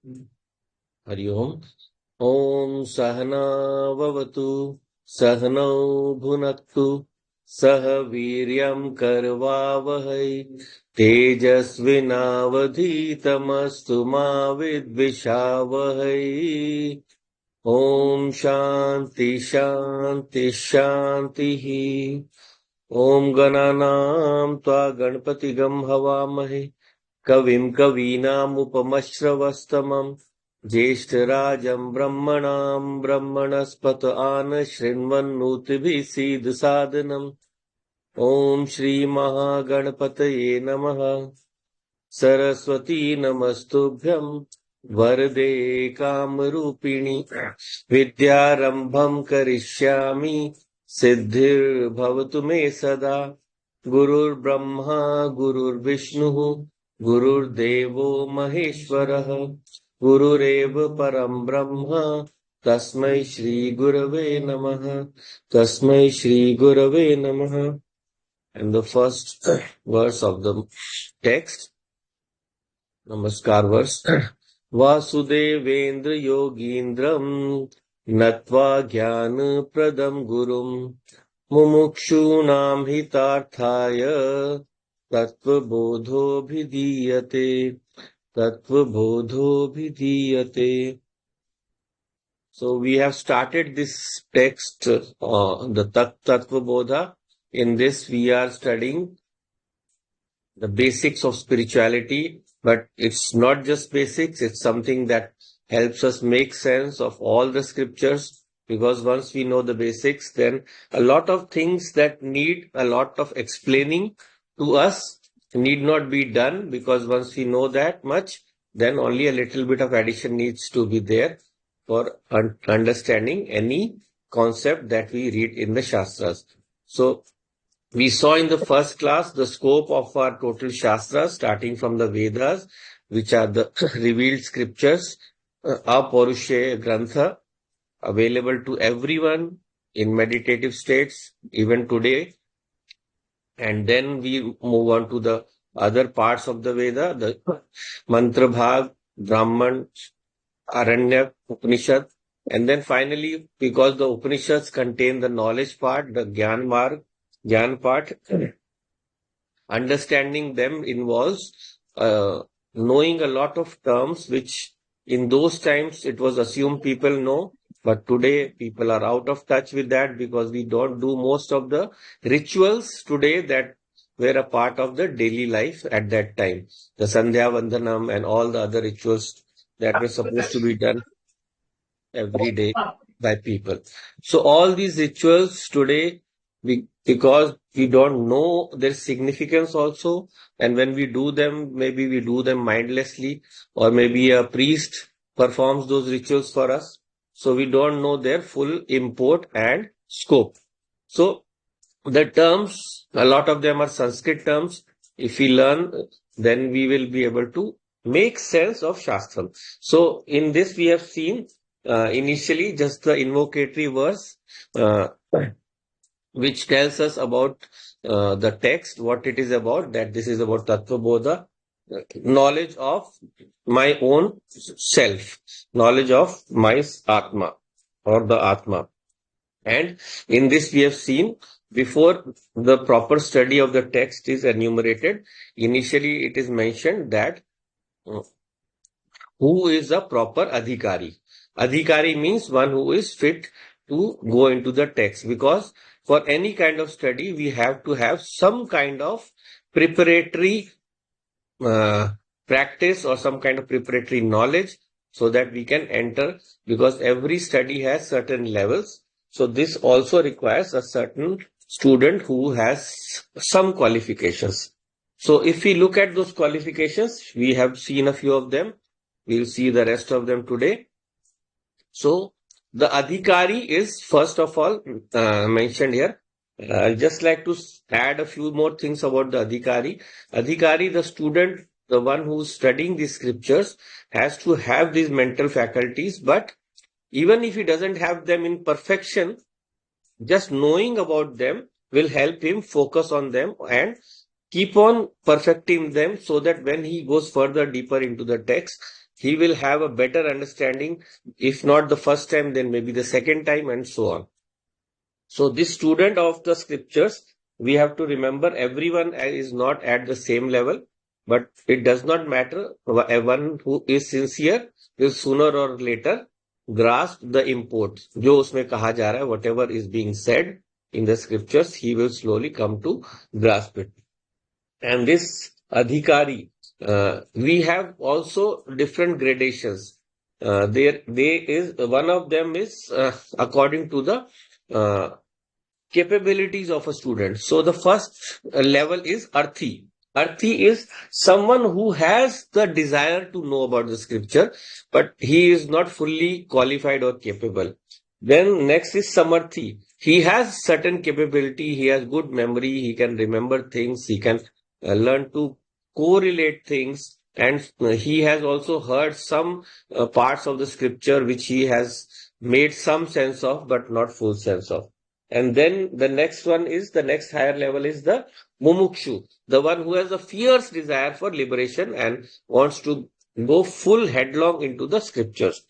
हरि ओम। ओम सहना भवतु सहनौ भुनक्तु सह वीर्यं करवावहै तेजस्विनावधीतमस्तु मा विद्विषावहै। ओम शांति शांति शांतिः। ओम गणानां त्वा गणपतिगं हवामहे कविं कवीनामुपमश्रवस्तमम् ज्येष्ठराजं ब्रह्मणां ब्रह्मणस्पत आन शृण्वन्नोतिभिः सीदसादनम्। ॐ श्रीमहागणपतये नमः। सरस्वती नमस्तुभ्यं वरदे कामरूपिणि विद्यारम्भं करिष्यामि सिद्धिर्भवतु मे सदा। गुरुर्ब्रह्मा गुरुर्विष्णुः गुरुर्देवो महेश्वरः गुरुरेव परं ब्रह्म तस्मै श्रीगुरवे नमः। तस्मै श्रीगुरवे नमः। And the first verse of the text, Namaskar verse. Vasudevendra Yogindram Natva Jnana Pradam Gurum Mumukshunam Hitarthaya Tattwabodho Bhidiyate Tattwabodho Bhidiyate. So we have started this text, the Tattwabodha. In this we are studying the basics of spirituality, but it's not just basics, it's something that helps us make sense of all the scriptures, because once we know the basics, then a lot of things that need a lot of explaining to us need not be done, because once we know that much, then only a little bit of addition needs to be there for understanding any concept that we read in the Shastras. So we saw in the first class the scope of our total Shastras, starting from the Vedas, which are the revealed scriptures, Aparushe Grantha, available to everyone in meditative states, even today. And then we move on to the other parts of the Veda, the Mantra Bhag, Brahman, Aranya, Upanishad. And then finally, because the Upanishads contain the knowledge part, the Gyan Marg, Gyan part, understanding them involves knowing a lot of terms which in those times it was assumed people know, but today people are out of touch with that, because we don't do most of the rituals today that were a part of the daily life at that time. The Sandhya Vandanam and all the other rituals that were supposed to be done every day by people. So all these rituals today, because we don't know their significance also, and when we do them, maybe we do them mindlessly, or maybe a priest performs those rituals for us. So we don't know their full import and scope. So the terms, a lot of them are Sanskrit terms. If we learn, then we will be able to make sense of Shastram. So in this we have seen initially just the invocatory verse, which tells us about the text, what it is about, that this is about Tattwabodha, knowledge of my own self, knowledge of my Atma or the Atma. And in this we have seen, before the proper study of the text is enumerated, initially it is mentioned that who is a proper Adhikari. Adhikari means one who is fit to go into the text, because for any kind of study, we have to have some kind of preparatory practice or some kind of preparatory knowledge so that we can enter, because every study has certain levels. So this also requires a certain student who has some qualifications. So if we look at those qualifications, we have seen a few of them. We'll see the rest of them today. So the Adhikari is first of all mentioned here. I'd just like to add a few more things about the Adhikari. Adhikari, the student, the one who's studying these scriptures, has to have these mental faculties, but even if he doesn't have them in perfection, just knowing about them will help him focus on them and keep on perfecting them, so that when he goes further deeper into the text, he will have a better understanding, if not the first time, then maybe the second time, and so on. So this student of the scriptures, we have to remember everyone is not at the same level, but it does not matter. One who is sincere will sooner or later grasp the import. जो उसमें कहा जा रहा है, whatever is being said in the scriptures, he will slowly come to grasp it. And this Adhikari, we have also different gradations. There is one of them is according to the uh, capabilities of a student. So the first level is Arthi. Arthi is someone who has the desire to know about the scripture, but he is not fully qualified or capable. Then next is Samarthi. He has certain capability, he has good memory, he can remember things, he can learn to correlate things, and he has also heard some parts of the scripture which he has made some sense of, but not full sense of. And then the next one is the next higher level is the mumukshu, the one who has a fierce desire for liberation and wants to go full headlong into the scriptures.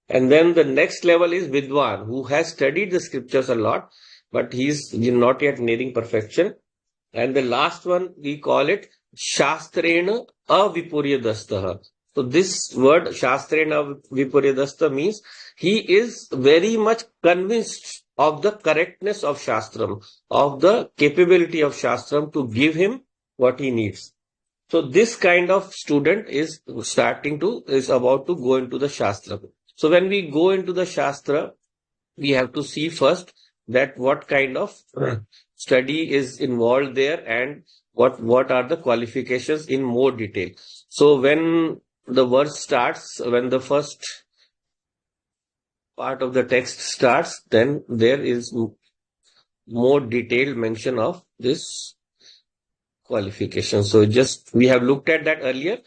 And then the next level is Vidwan, who has studied the scriptures a lot, but he's not yet nearing perfection. And the last one, we call it Shastrena Avipuryadastaha. So this word Shastrena Vipuryadastha means he is very much convinced of the correctness of Shastram, of the capability of Shastram to give him what he needs. So this kind of student is about to go into the Shastra. So when we go into the Shastra, we have to see first that what kind of study is involved there and what are the qualifications in more detail. So when the verse starts, when the first part of the text starts, then there is more detailed mention of this qualification. So just we have looked at that earlier.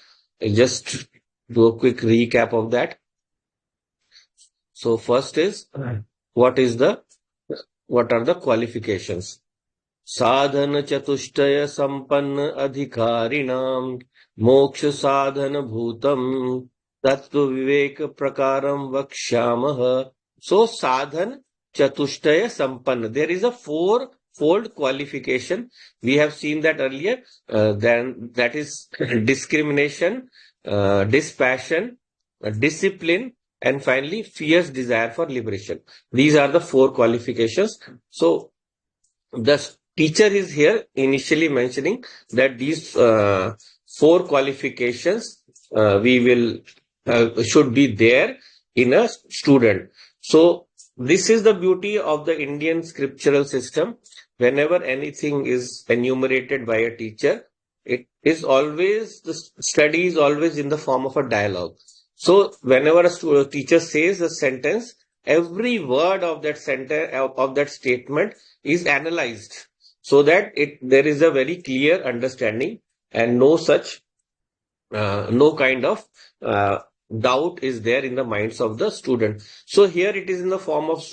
I'll just do a quick recap of that. So first is what are the qualifications? Sadhana Chatushtaya Sampanna Adhikarinam Moksha Sadhana Bhutam Tattva Viveka Prakaram Vakshyamaha. So Sadhan Chatushtaya Sampanna. There is a fourfold qualification. We have seen that earlier. Then that is discrimination, dispassion, discipline, and finally fierce desire for liberation. These are the four qualifications. So the teacher is here initially mentioning that these four qualifications we will should be there in a student. So this is the beauty of the Indian scriptural system. Whenever anything is enumerated by a teacher, it is always, the study is always in the form of a dialogue. So whenever a teacher says a sentence, every word of that sentence, of that statement is analyzed so that there is a very clear understanding and no kind of doubt is there in the minds of the student. So here it is in the form of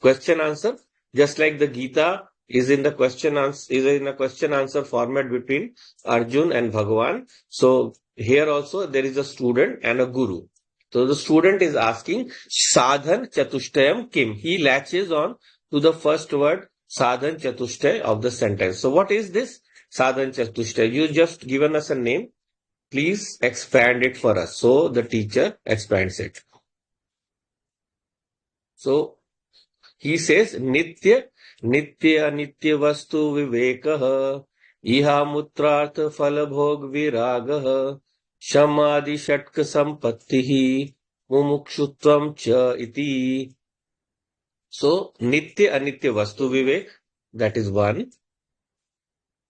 question answer, just like the Gita is in the question answer format between Arjun and Bhagavan. So here also there is a student and a guru. So the student is asking Sadhan Chatushtayam Kim. He latches on to the first word Sadhan Chatushtay of the sentence. So what is this Sadhan Chatushtay? You just given us a name. Please expand it for us. So the teacher expands it. So he says Nitya Nitya Vastu Vivekah Iha Mutrartha Falabhog Viragah Shamadi Shatka Sampattihi Mumukshutvam Cha Iti. So Nitya Anitya Vastu Vivek, that is one.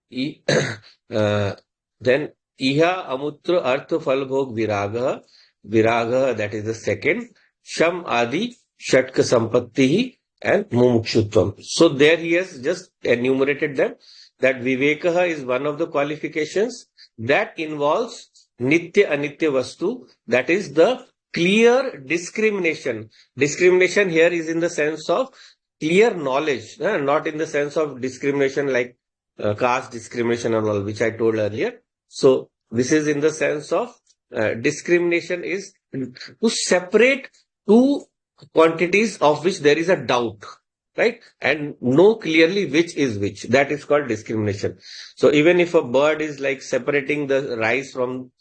Then Iha Amutra Artha Falbhog Viraga. Viraga, that is the second. Sham Adi Shatka Sampattihi and Mumukshutvam. So there he has just enumerated them. That Vivekaha is one of the qualifications that involves Nitya Anitya Vastu. That is the clear discrimination. Discrimination here is in the sense of clear knowledge, not in the sense of discrimination like caste discrimination and all, which I told earlier. So this is in the sense of discrimination is to separate two quantities of which there is a doubt, right? And know clearly which is which. That is called discrimination. So even if a bird is like separating the rice from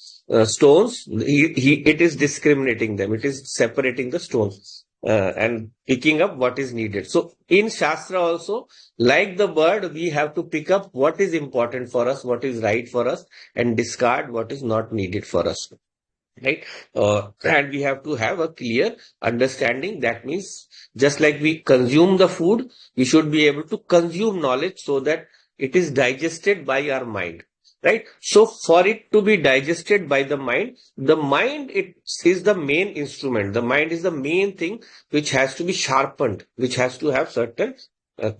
stones, it is discriminating them. It is separating the stones and picking up what is needed. So in Shastra also, like the bird, we have to pick up what is important for us, what is right for us, and discard what is not needed for us, right? And we have to have a clear understanding. That means just like we consume the food, we should be able to consume knowledge so that it is digested by our mind, right? So for it to be digested by the mind it is the main instrument. The mind is the main thing which has to be sharpened, which has to have certain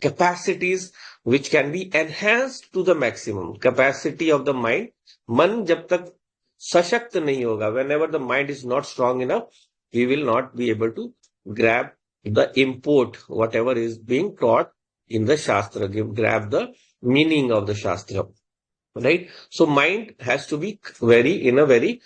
capacities which can be enhanced to the maximum capacity of the mind. मन जब तक सशक्त नहीं होगा, whenever the mind is not strong enough, we will not be able to grab the import, whatever is being taught in the Shastra, grab the meaning of the Shastra, right? So mind has to be in a very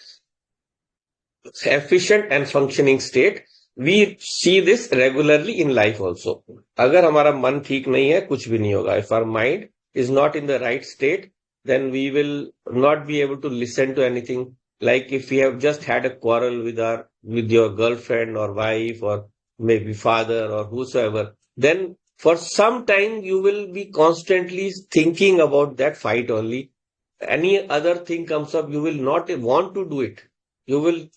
efficient and functioning state. We see this regularly in life also. अगर हमारा मन ठीक नहीं है, कुछ भी नहीं होगा. If our mind is not in the right state, then we will not be able to listen to anything. Like if we have just had a quarrel with your girlfriend or wife or maybe father or whosoever, then for some time you will be constantly thinking about that fight only. Any other thing comes up, you will not want to do it. You will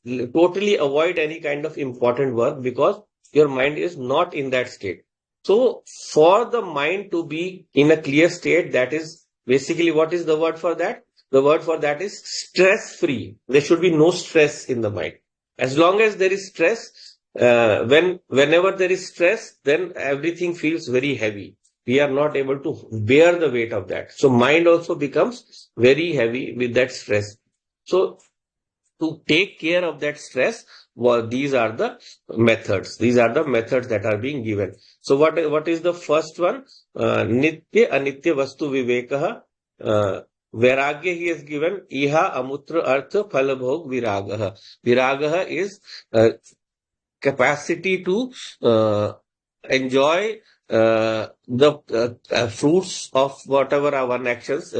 totally avoid any kind of important work because your mind is not in that state. So for the mind to be in a clear state, that is basically, what is the word for that? The word for that is stress free. There should be no stress in the mind. As long as there is stress, whenever there is stress, then everything feels very heavy. We are not able to bear the weight of that. So mind also becomes very heavy with that stress. So to take care of that stress, well, these are the methods. These are the methods that are being given. So what is the first one? Nitya anitya vastu vivekaha. Vairagya he has given. Iha amutra artha phalabhog viragaha. Viragaha is capacity to enjoy the fruits of whatever our one actions,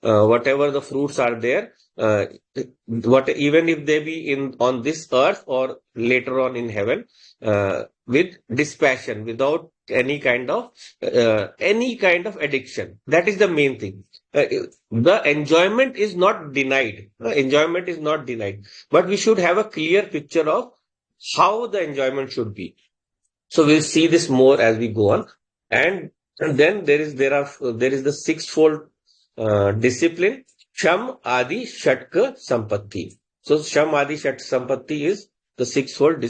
whatever the fruits are there, even if they be in on this earth or later on in heaven, with dispassion, without any kind of addiction. That is the main thing. The enjoyment is not denied. The enjoyment is not denied, but we should have a clear picture of how the enjoyment should be. So we'll see this more as we go on. And then there is the sixfold discipline. Sham Adi Shatka Sampatti. So Sham Adi Shat Sampatti is the sixfold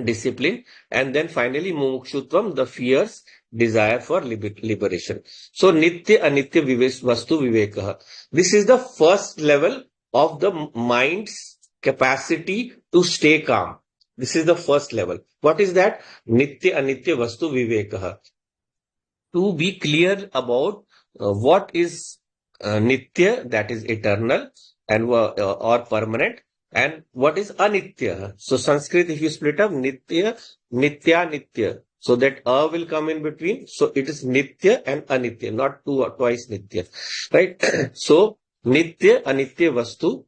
discipline. And then finally Mumukshutvam, the fierce desire for liberation. So Nitya Anitya Vastu Vivekaha. This is the first level of the mind's capacity to stay calm. This is the first level. What is that? Nitya Anitya Vastu Vivekaha. To be clear about what is Nitya, that is eternal and or permanent, and what is Anitya. So Sanskrit, if you split up Nitya, Nitya, Nitya, so that A will come in between. So it is Nitya and Anitya, not twice Nitya, right? So Nitya, Anitya Vastu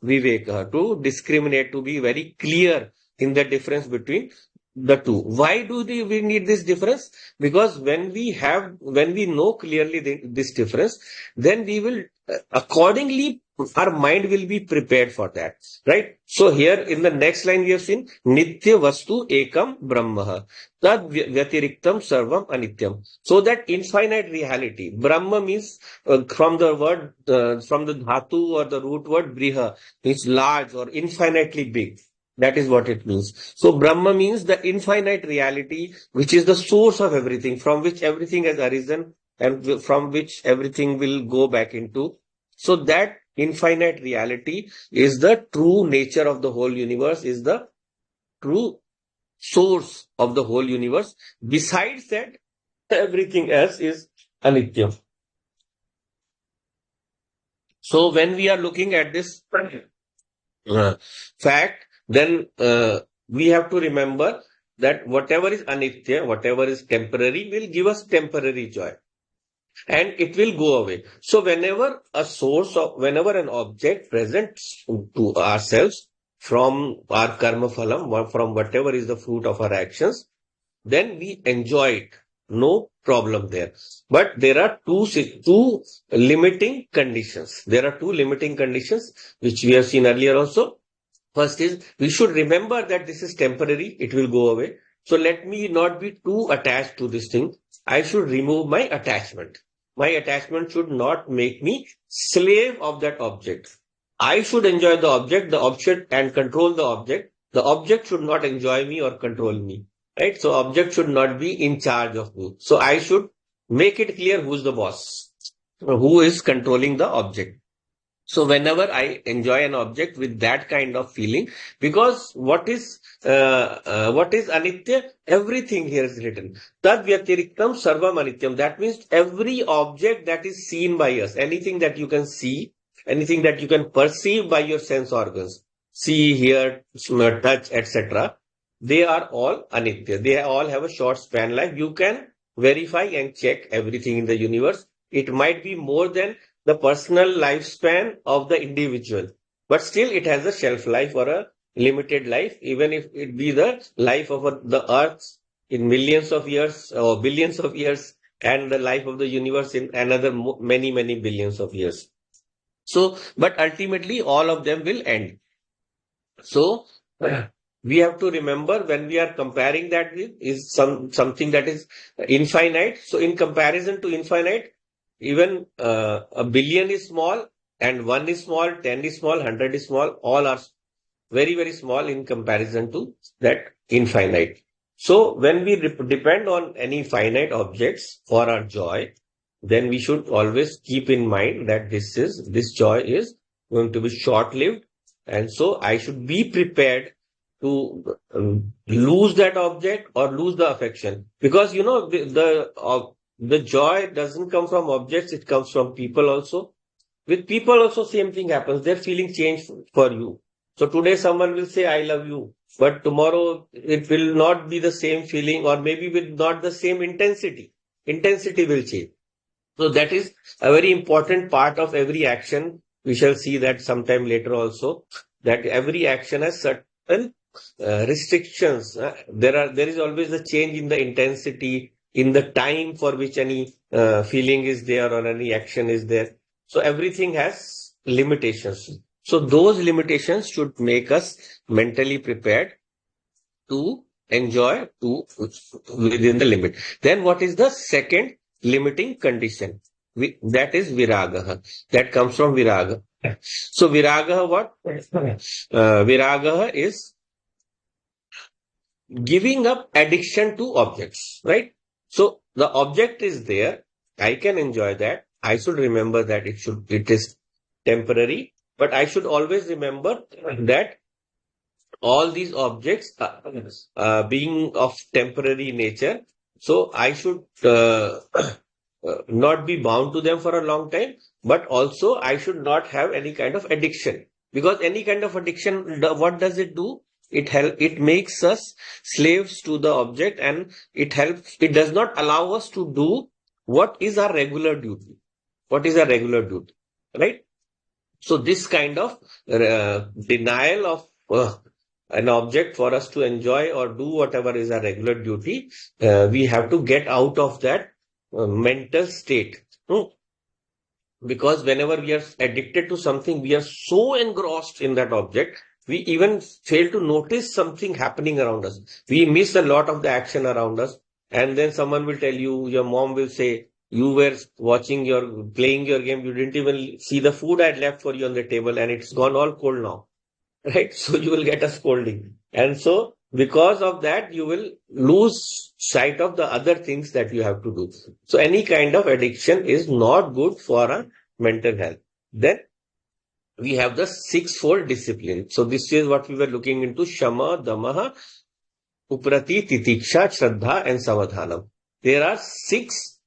Viveka, to discriminate, to be very clear in the difference between the two. Why do we need this difference? Because when we know clearly this difference, then we will accordingly, our mind will be prepared for that, right? So here in the next line we have seen Nitya Vastu Ekam Brahma Tad Vyatiriktam Sarvam Anityam. So that infinite reality, Brahma means from the dhatu or the root word Briha, means large or infinitely big. That is what it means. So Brahma means the infinite reality, which is the source of everything, from which everything has arisen and from which everything will go back into. So that infinite reality is the true nature of the whole universe, is the true source of the whole universe. Besides that, everything else is anitya. So when we are looking at this uh, fact, then we have to remember that whatever is anitya, whatever is temporary, will give us temporary joy and it will go away. So whenever an object presents to ourselves from our karma phalam, from whatever is the fruit of our actions, then we enjoy it. No problem there. But there are two limiting conditions. There are two limiting conditions which we have seen earlier also. First is we should remember that this is temporary, it will go away. So let me not be too attached to this thing. I should remove my attachment. My attachment should not make me slave of that object. I should enjoy the object and control the object. The object should not enjoy me or control me. Right? So object should not be in charge of me. So I should make it clear who's the boss, who is controlling the object. So whenever I enjoy an object with that kind of feeling, because what is anitya? Everything here is written. Tad vyatiriktam sarvam anityam. That means every object that is seen by us, anything that you can see, anything that you can perceive by your sense organs, see, hear, smell, touch, etc. They are all anitya. They all have a short span life. You can verify and check everything in the universe. It might be more than the personal lifespan of the individual, but still it has a shelf life or a limited life, even if it be the life of the earth in millions of years or billions of years, and the life of the universe in another many, many billions of years. So, but ultimately all of them will end. So we have to remember when we are comparing that with is something that is infinite. So in comparison to infinite, even a billion is small and one is small, 10 is small, 100 is small, all are very, very small in comparison to that infinite. So when we depend on any finite objects for our joy, then we should always keep in mind that this joy is going to be short lived. And so I should be prepared to lose that object or lose the affection, because the joy doesn't come from objects, it comes from people also. With people also same thing happens. Their feeling change for you. So today someone will say, I love you. But tomorrow it will not be the same feeling, or maybe with not the same intensity. Intensity will change. So that is a very important part of every action. We shall see that sometime later also, that every action has certain restrictions. There is always a change in the intensity, in the time for which any feeling is there or any action is there. So everything has limitations. So those limitations should make us mentally prepared to enjoy to within the limit. Then what is the second limiting condition? That is viraga. That comes from viraga. So viraga, what? Viraga is giving up addiction to objects, right? So the object is there. I can enjoy that. I should remember that it is temporary, but I should always remember that all these objects being of temporary nature. So I should not be bound to them for a long time, but also I should not have any kind of addiction, because any kind of addiction, what does it do? It makes us slaves to the object, and it does not allow us to do what is our regular duty. What is our regular duty, right? So this kind of denial of an object for us to enjoy or do whatever is our regular duty, we have to get out of that mental state. Because whenever we are addicted to something, we are so engrossed in that object, we even fail to notice something happening around us. We miss a lot of the action around us. And then someone will tell you, your mom will say, you were playing your game, you didn't even see the food I had left for you on the table, and it's gone all cold now. Right? So you will get a scolding. And so because of that, you will lose sight of the other things that you have to do. So any kind of addiction is not good for our mental health. Then we have the sixfold discipline. So this is what we were looking into: Shama, Damaha, Uprati, Titiksha, Shraddha, and Samadhanam. There are six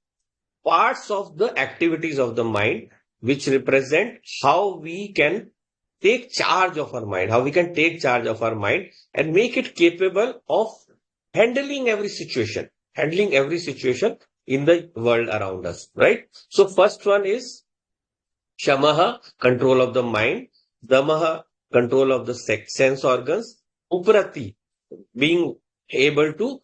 parts of the activities of the mind which represent how we can take charge of our mind, how we can take charge of our mind and make it capable of handling every situation in the world around us, right? So first one is Shamaha, control of the mind, Damaha, control of the sense organs, Uprati, being able to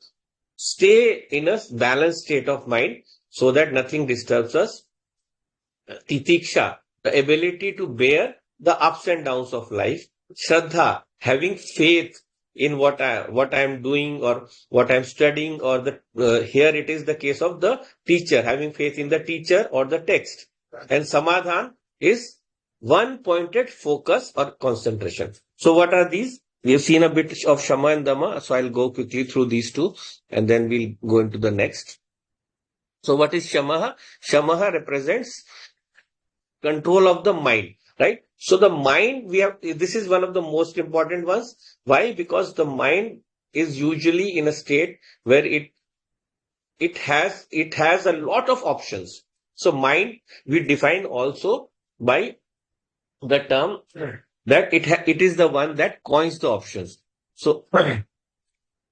stay in a balanced state of mind so that nothing disturbs us, Titiksha, the ability to bear the ups and downs of life. Shraddha, having faith in what I am doing or what I am studying, or the here it is the case of the teacher, having faith in the teacher or the text. And Samadhan is one pointed focus or concentration. So what are these? We have seen a bit of Shama and Dama, so I'll go quickly through these two and then we'll go into the next. So what is Shamaha? Shamaha represents control of the mind, right? So the mind, this is one of the most important ones. Why? Because the mind is usually in a state where it has a lot of options. So mind we define also by the term that it is the one that coins the options. So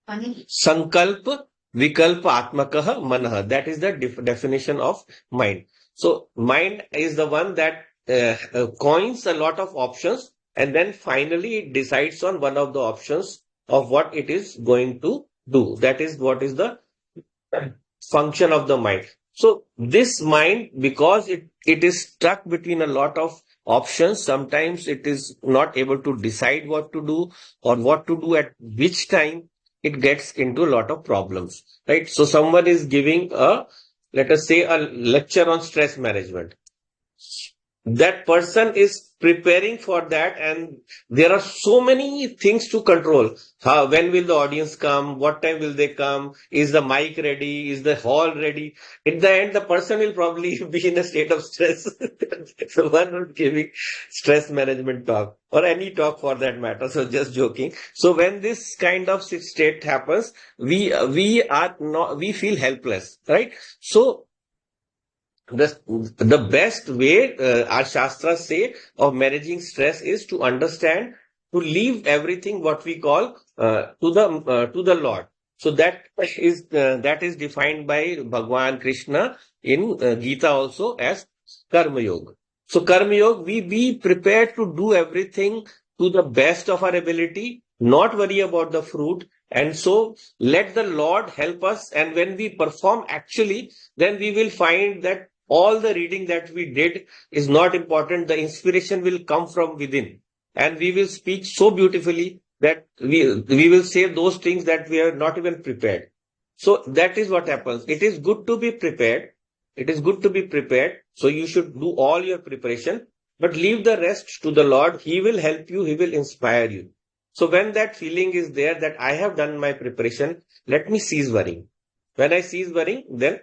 Sankalp Vikalpa Atmakaha Manaha. That is the definition of mind. So mind is the one that coins a lot of options and then finally it decides on one of the options of what it is going to do. That is what is the function of the mind. So this mind, because it is stuck between a lot of options, sometimes it is not able to decide what to do or what to do at which time, it gets into a lot of problems, right? So someone is giving let us say, a lecture on stress management. That person is preparing for that and there are so many things to control. When will the audience come? What time will they come? Is the mic ready? Is the hall ready? At the end, the person will probably be in a state of stress. So one not giving stress management talk or any talk for that matter. So just joking. So when this kind of state happens, we feel helpless, right? So the best way, our Shastras say, of managing stress is to understand, to leave everything what we call to the Lord. So that is defined by Bhagwan Krishna in Gita also as Karma Yoga. So Karma Yoga, we be prepared to do everything to the best of our ability, not worry about the fruit, and so let the Lord help us. And when we perform actually, then we will find that all the reading that we did is not important. The inspiration will come from within. And we will speak so beautifully that we will say those things that we are not even prepared. So that is what happens. It is good to be prepared. It is good to be prepared. So you should do all your preparation, but leave the rest to the Lord. He will help you. He will inspire you. So when that feeling is there that I have done my preparation, let me cease worrying. When I cease worrying, then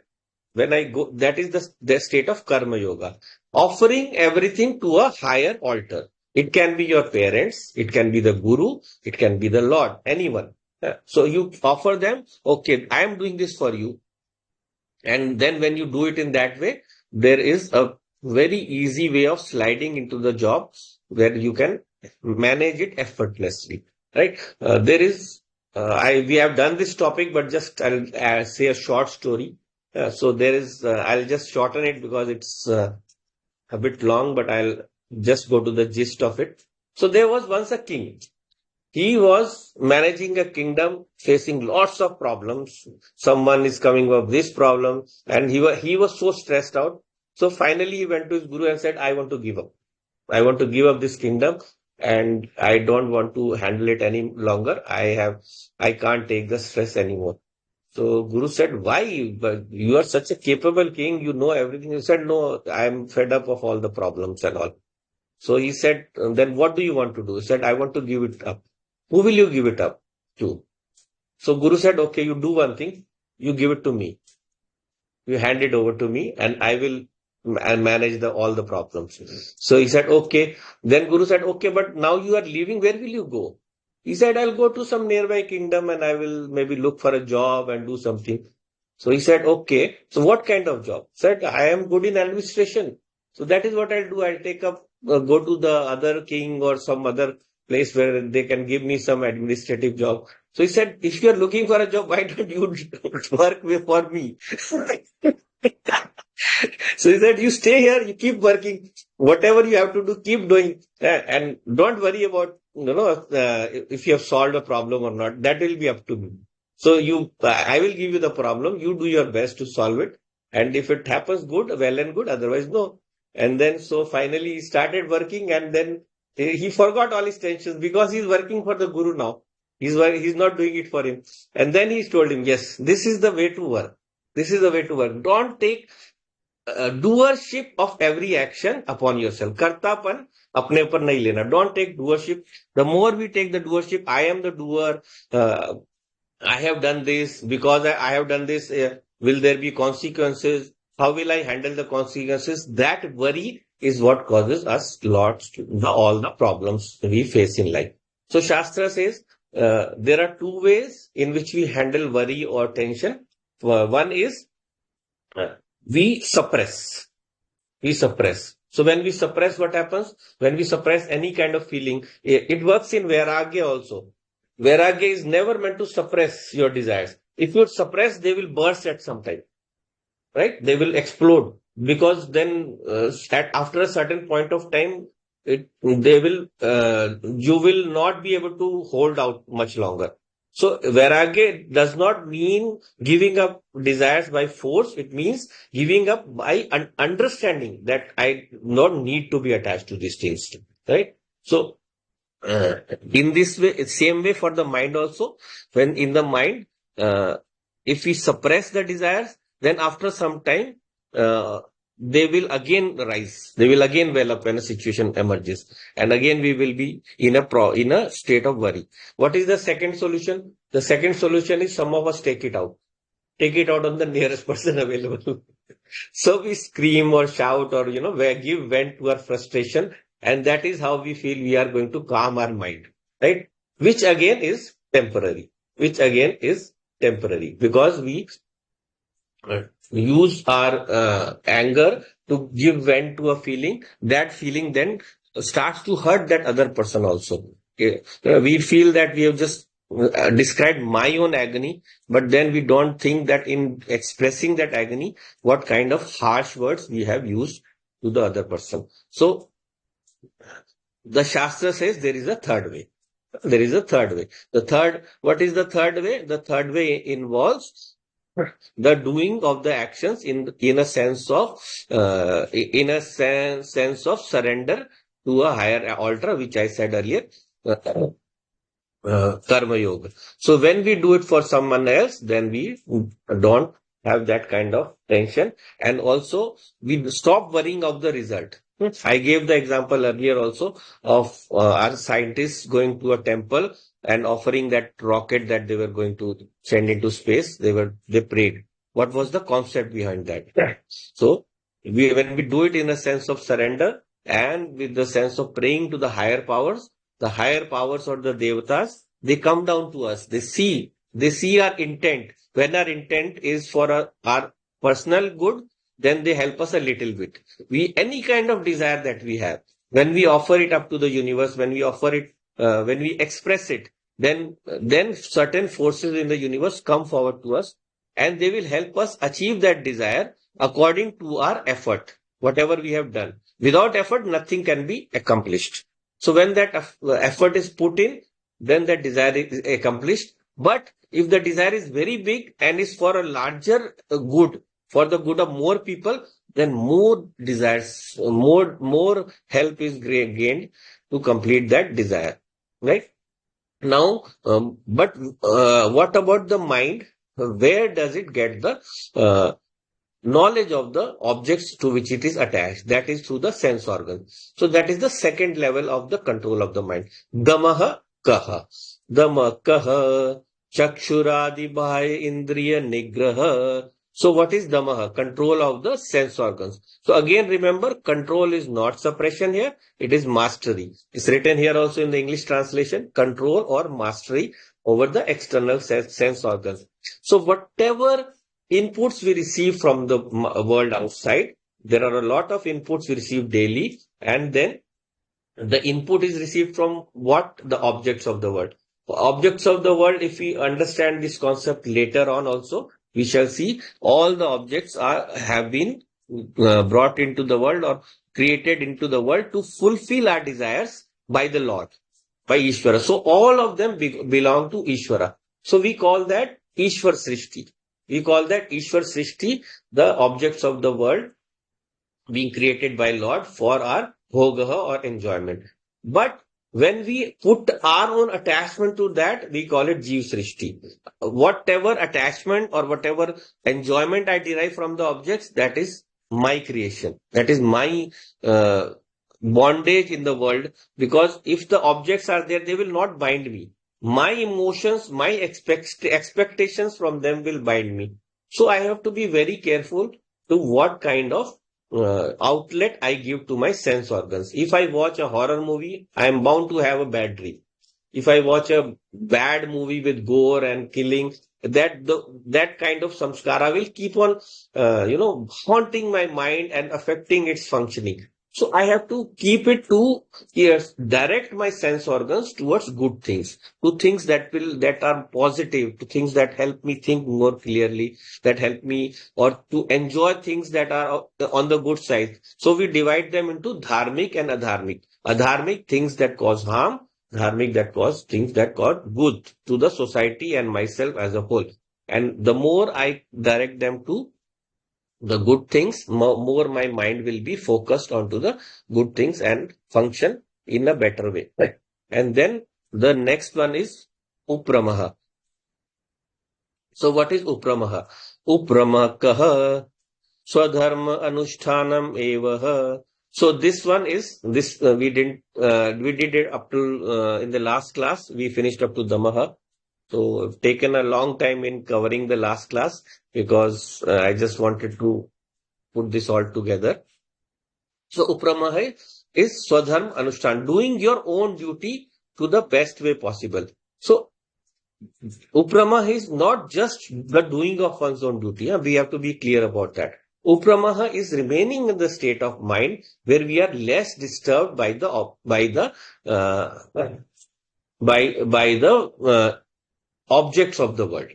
when I go, that is the state of Karma Yoga. Offering everything to a higher altar. It can be your parents, it can be the Guru, it can be the Lord, anyone. So you offer them, okay, I am doing this for you. And then when you do it in that way, there is a very easy way of sliding into the job where you can manage it effortlessly, right? We have done this topic, but just I'll say a short story. I'll just shorten it because it's a bit long, but I'll just go to the gist of it. So there was once a king. He was managing a kingdom facing lots of problems. Someone is coming up with this problem and he was so stressed out. So finally he went to his guru and said, I want to give up. I want to give up this kingdom and I don't want to handle it any longer. I can't take the stress anymore. So Guru said, why? But you are such a capable king, you know everything. He said, no, I'm fed up of all the problems and all. So he said, then what do you want to do? He said, I want to give it up. Who will you give it up to? So Guru said, okay, you do one thing. You give it to me. You hand it over to me and I will manage all the problems. So he said, okay. Then Guru said, okay, but now you are leaving. Where will you go? He said, I'll go to some nearby kingdom and I will maybe look for a job and do something. So he said, okay. So what kind of job? Said, I am good in administration. So that is what I'll do. I'll take up, go to the other king or some other place where they can give me some administrative job. So he said, if you're looking for a job, why don't you work for me? So he said, you stay here, you keep working, whatever you have to do, keep doing, and don't worry about, if you have solved a problem or not. That will be up to me. So I will give you the problem. You do your best to solve it. And if it happens, good, well and good. Otherwise, no. And then, so finally he started working, and then he forgot all his tensions because he's working for the guru now. He's not doing it for him. And then he told him, yes, this is the way to work. This is the way to work. Don't take doership of every action upon yourself. Kartapan apne upar nahi lena. Don't take doership. The more we take the doership, I am the doer. I have done this because I have done this. Will there be consequences? How will I handle the consequences? That worry is what causes us all the problems we face in life. So Shastra says there are two ways in which we handle worry or tension. One is uh, we suppress. We suppress. So when we suppress, what happens? When we suppress any kind of feeling, it works in Vairagya also. Vairagya is never meant to suppress your desires. If you suppress, they will burst at some time, right? They will explode because then after a certain point of time, you will not be able to hold out much longer. So Vairagya does not mean giving up desires by force. It means giving up by understanding that I don't need to be attached to these things, right? So in this way, same way for the mind also, when in the mind, uh, if we suppress the desires, then after some time, uh, they will again rise. They will again well up when a situation emerges. And again, we will be in a state of worry. What is the second solution? The second solution is some of us take it out. Take it out on the nearest person available. So we scream or shout or, give vent to our frustration. And that is how we feel we are going to calm our mind, right? Which again is temporary, because we use our anger to give vent to a feeling. That feeling then starts to hurt that other person also. Okay. We feel that we have just described my own agony, but then we don't think that in expressing that agony, what kind of harsh words we have used to the other person. So the Shastra says there is a third way. There is a third way. What is the third way? The third way involves the doing of the actions in a sense of sense of surrender to a higher altar, which I said earlier, karma yoga. So when we do it for someone else, then we don't have that kind of tension, and also we stop worrying of the result. I gave the example earlier also of our scientists going to a temple and offering that rocket that they were going to send into space. They prayed. What was the concept behind that? So when we do it in a sense of surrender and with the sense of praying to the higher powers or the devatas, they come down to us. They see our intent. When our intent is for our personal good, then they help us a little bit. Any kind of desire that we have, when we offer it up to the universe, when we express it, then certain forces in the universe come forward to us, and they will help us achieve that desire according to our effort, whatever we have done. Without effort, nothing can be accomplished. So when that effort is put in, then that desire is accomplished. But if the desire is very big and is for a larger good, for the good of more people, then more desires, more help is gained to complete that desire. Right? Now, but what about the mind? Where does it get the knowledge of the objects to which it is attached? That is through the sense organs. So that is the second level of the control of the mind. Damaha kaha. Dama kaha. Chakshuradi bhaya indriya nigraha. So what is damaha? Control of the sense organs. So again, remember, control is not suppression here. It is mastery. It's written here also in the English translation, control or mastery over the external sense organs. So whatever inputs we receive from the world outside, There are a lot of inputs we receive daily, and then the input is received from what? The objects of the world. Objects of the world, if we understand this concept later on also, we shall see all the objects have been brought into the world or created into the world to fulfill our desires by the Lord, by Ishvara. So all of them belong to Ishvara. So we call that Ishwar Srishti. We call that Ishwar Srishti, the objects of the world being created by Lord for our bhogaha or enjoyment. But when we put our own attachment to that, we call it Jeev Srishti. Whatever attachment or whatever enjoyment I derive from the objects, that is my creation. That is my uh, bondage in the world. Because if the objects are there, they will not bind me. My emotions, my expectations from them will bind me. So I have to be very careful to what kind of outlet I give to my sense organs. If I watch a horror movie, I am bound to have a bad dream. If I watch a bad movie with gore and killing, that kind of samskara will keep on, haunting my mind and affecting its functioning. So I have to keep it to, yes, direct my sense organs towards good things, to things that are positive, to things that help me think more clearly, that help me or to enjoy things that are on the good side. So we divide them into dharmic and adharmic. Adharmic, things that cause harm; dharmic, that cause things that cause good to the society and myself as a whole. And the more I direct them to the good things, more my mind will be focused onto the good things and function in a better way. Right. And then the next one is upramaha. So what is upramaha? Upramakaha swadharma anushtanam evaha. So this one is this we did it up to in the last class. We finished up to damaha. So I've taken a long time in covering the last class because I just wanted to put this all together. So upramaha is swadharma anushthan, doing your own duty to the best way possible. So Upramaha is not just the doing of one's own duty. We have to be clear about that. Upramaha is remaining in the state of mind where we are less disturbed by the uh, by the objects of the world.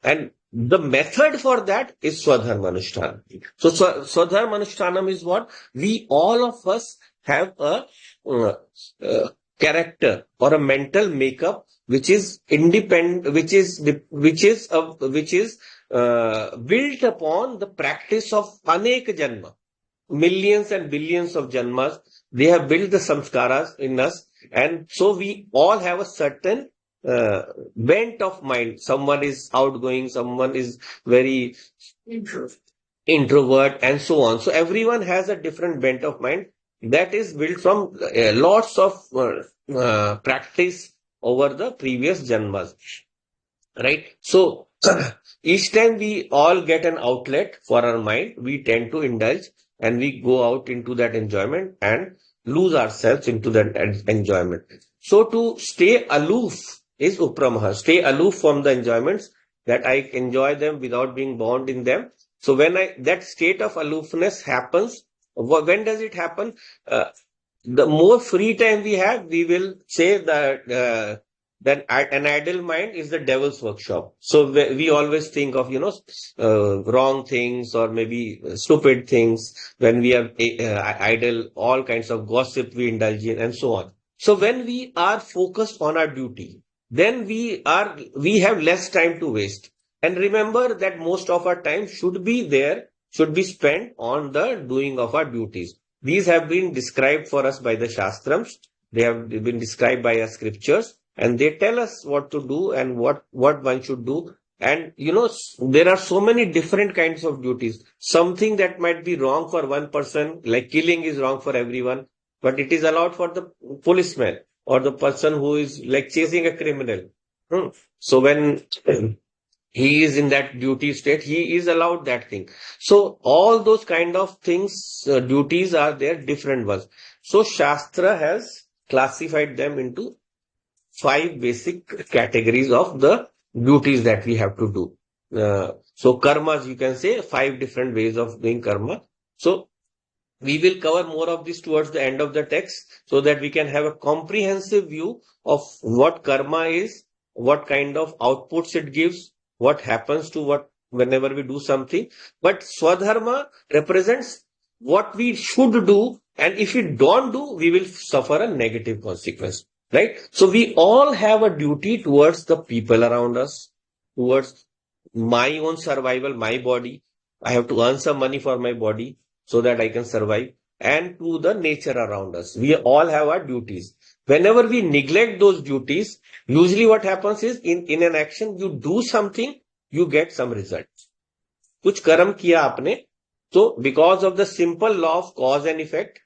And the method for that is Swadharma Anushthanam. So Swadharma Anushthanam is what? We all of us have a character or a mental makeup which is independent, which is built upon the practice of anek janma, millions and billions of janmas. They have built the samskaras in us, and so we all have a certain bent of mind. Someone is outgoing, someone is very introvert, and so on. So everyone has a different bent of mind that is built from lots of practice over the previous janmas, right? So each time we all get an outlet for our mind, we tend to indulge and we go out into that enjoyment and lose ourselves into that enjoyment. So to stay aloof is upramaha. Stay aloof from the enjoyments, that I enjoy them without being bound in them. So when that state of aloofness happens, when does it happen? The more free time we have, we will say that an idle mind is the devil's workshop. So we always think of, wrong things or maybe stupid things when we are idle, all kinds of gossip we indulge in and so on. So when we are focused on our duty, then we have less time to waste. And remember that most of our time should be spent on the doing of our duties. These have been described for us by the Shastrams. They have been described by our scriptures, and they tell us what to do and what one should do. And there are so many different kinds of duties. Something that might be wrong for one person, like killing, is wrong for everyone, but it is allowed for the policeman or the person who is like chasing a criminal. So when he is in that duty state, he is allowed that thing. So all those kind of things, duties are there, different ones. So Shastra has classified them into 5 basic categories of the duties that we have to do. So karmas, you can say 5 different ways of doing karma. So we will cover more of this towards the end of the text so that we can have a comprehensive view of what karma is, what kind of outputs it gives, what happens to what whenever we do something. But Swadharma represents what we should do, and if we don't do, we will suffer a negative consequence. Right? So we all have a duty towards the people around us, towards my own survival, my body. I have to earn some money for my body so that I can survive, and to the nature around us. We all have our duties. Whenever we neglect those duties, usually what happens is in an action, you do something, you get some result. कुछ कर्म किया आपने, so because of the simple law of cause and effect,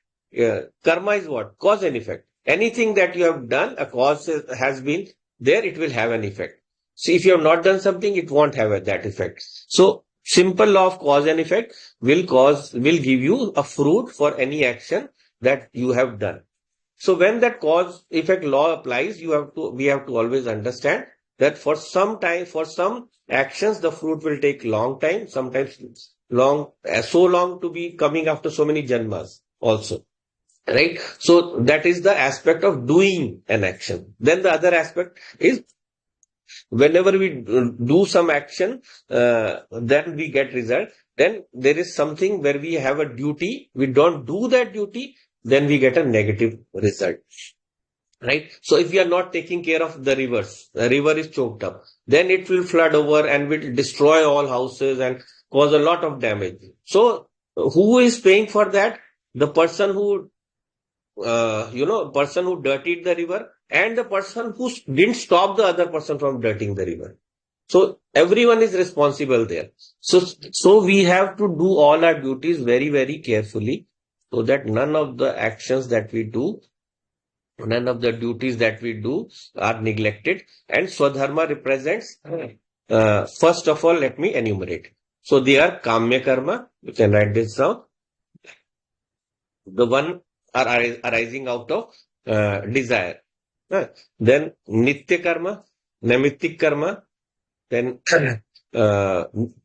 karma is what? Cause and effect. Anything that you have done, a cause has been there, it will have an effect. So if you have not done something, it won't have that effect. So simple law of cause and effect will give you a fruit for any action that you have done. So when that cause effect law applies, we have to always understand that for some time, for some actions, the fruit will take long time, sometimes long, so long to be coming after so many janmas also. Right? So that is the aspect of doing an action. Then the other aspect is whenever we do some action, then we get result. Then there is something where we have a duty. We don't do that duty, then we get a negative result. Right? So if we are not taking care of the rivers, the river is choked up, then it will flood over and will destroy all houses and cause a lot of damage. So who is paying for that? The person who person who dirtied the river and the person who didn't stop the other person from dirtying the river. So everyone is responsible there. So we have to do all our duties very, very carefully so that none of the actions that we do, none of the duties that we do are neglected. And Swadharma represents, first of all, let me enumerate. So they are Kamya Karma. You can write this down. The one are arising out of desire. Then Nitya Karma, Naimittik Karma, then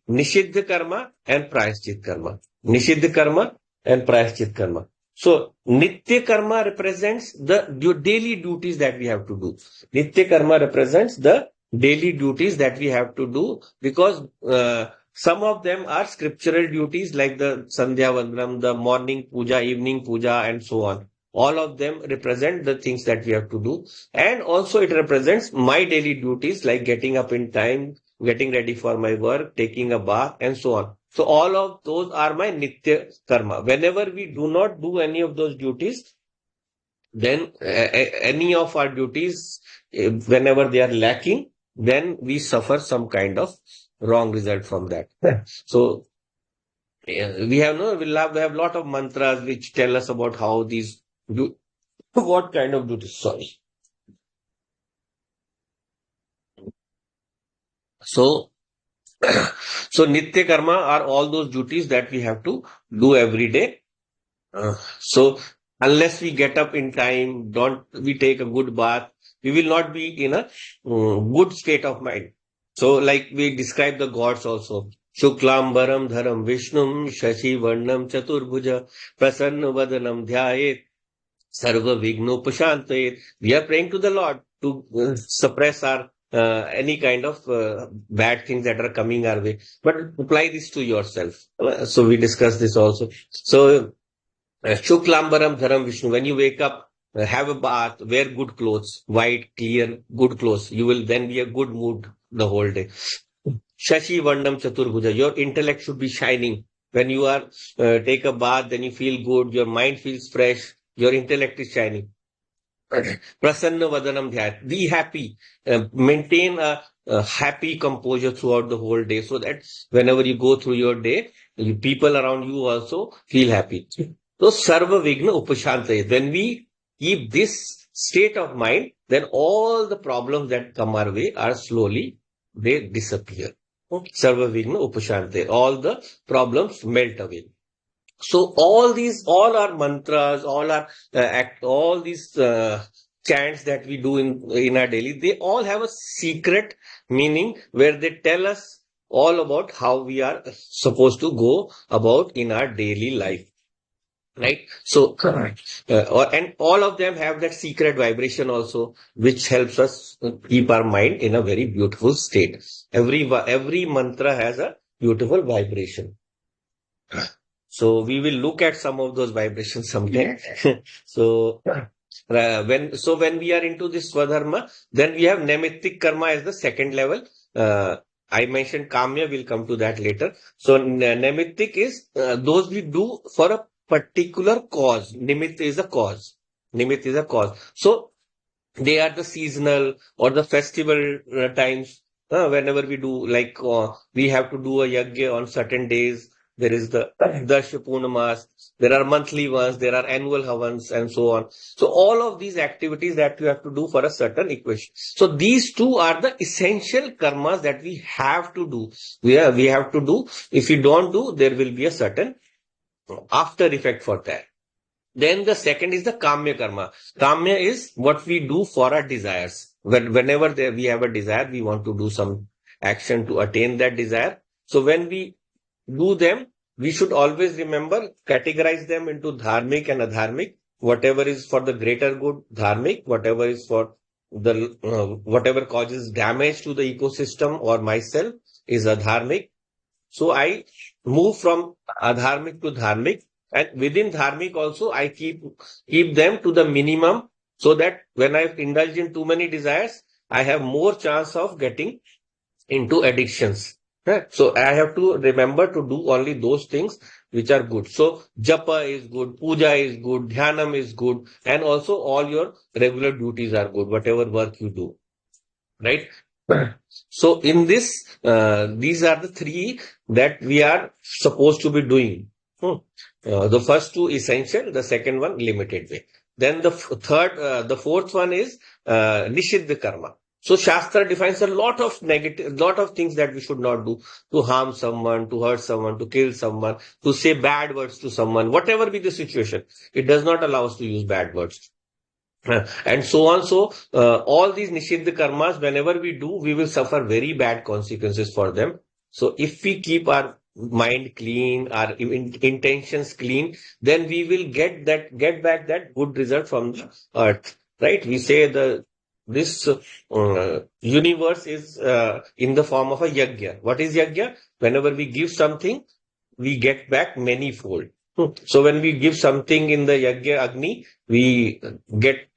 Nishiddha Karma and Prayashchit Karma. Nishiddha Karma and Prayashchit Karma. So Nitya Karma represents the daily duties that we have to do. Nitya Karma represents the daily duties that we have to do because some of them are scriptural duties like the Sandhya Vandanam, the morning puja, evening puja, and so on. All of them represent the things that we have to do. And also it represents my daily duties like getting up in time, getting ready for my work, taking a bath, and so on. So all of those are my Nitya Karma. Whenever we do not do any of those duties, then any of our duties, whenever they are lacking, then we suffer some kind of wrong result from that. So we have a lot of mantras which tell us about how these do what kind of duties. Sorry. So so Nitya Karma are all those duties that we have to do every day. So unless we get up in time, don't we take a good bath, we will not be in a good state of mind. So like we describe the gods also. Shuklambaram dharam Vishnum Shashi Varnam Chaturbhuja Prasanna Vadanam Dhyayet Sarva Vignopashante. We are praying to the Lord to suppress our any kind of bad things that are coming our way. But apply this to yourself. So we discussed this also. So Shuklambaram Dharam Vishnu. When you wake up, have a bath, wear good clothes, white, clear, good clothes. You will then be a good mood the whole day. Shashi Vandam Chaturbhuja. Your intellect should be shining. When you are take a bath, then you feel good. Your mind feels fresh. Your intellect is shining. Prasanna Vadanam Dhyat. Be happy. Maintain a happy composure throughout the whole day so that whenever you go through your day, people around you also feel happy. So Sarva Vigna Upashanta. When we keep this state of mind, then all the problems that come our way are slowly, they disappear. Sarva Vigna Upashanta. All the problems melt away. So all our mantras, all these chants that we do in our daily, they all have a secret meaning where they tell us all about how we are supposed to go about in our daily life. Right. So, and all of them have that secret vibration also, which helps us keep our mind in a very beautiful state. Every mantra has a beautiful vibration. So we will look at some of those vibrations someday. So when we are into this Swadharma, then we have Naimittik karma as the second level. Uh, I mentioned Kamya, we'll come to that later. So Naimittik is those we do for a particular cause. Nimit is a cause. Nimit is a cause. So they are the seasonal or the festival times. Whenever we do, like we have to do a yajna on certain days. There is the Darsha Purnamas. There are monthly ones. There are annual havans and so on. So all of these activities that you have to do for a certain equation. So these two are the essential karmas that we have to do. We have to do. If you don't do, there will be a certain after effect for that. Then the second is the Kamya karma. Kamya is what we do for our desires. Whenever we have a desire, we want to do some action to attain that desire. So when we do them, we should always remember, categorize them into dharmic and adharmic. Whatever is for the greater good, dharmic. Whatever is for the whatever causes damage to the ecosystem or myself is adharmic. So I move from adharmic to dharmic, and within dharmic also I keep them to the minimum, so that when I indulge in too many desires, I have more chance of getting into addictions. Right? So I have to remember to do only those things which are good. So japa is good, puja is good, dhyanam is good, and also all your regular duties are good, whatever work you do. Right? So in this, these are the three that we are supposed to be doing. The first two essential, the second one limited way. Then the fourth one is Nishiddha karma. So Shastra defines a lot of lot of things that we should not do: to harm someone, to hurt someone, to kill someone, to say bad words to someone, whatever be the situation. It does not allow us to use bad words. And so on. So, all these Nishiddha karmas, whenever we do, we will suffer very bad consequences for them. So, if we keep our mind clean, our intentions clean, then we will get back that good result from the earth. Right? We say this universe is in the form of a yajna. What is yajna? Whenever we give something, we get back many-fold. So when we give something in the yajna agni, we get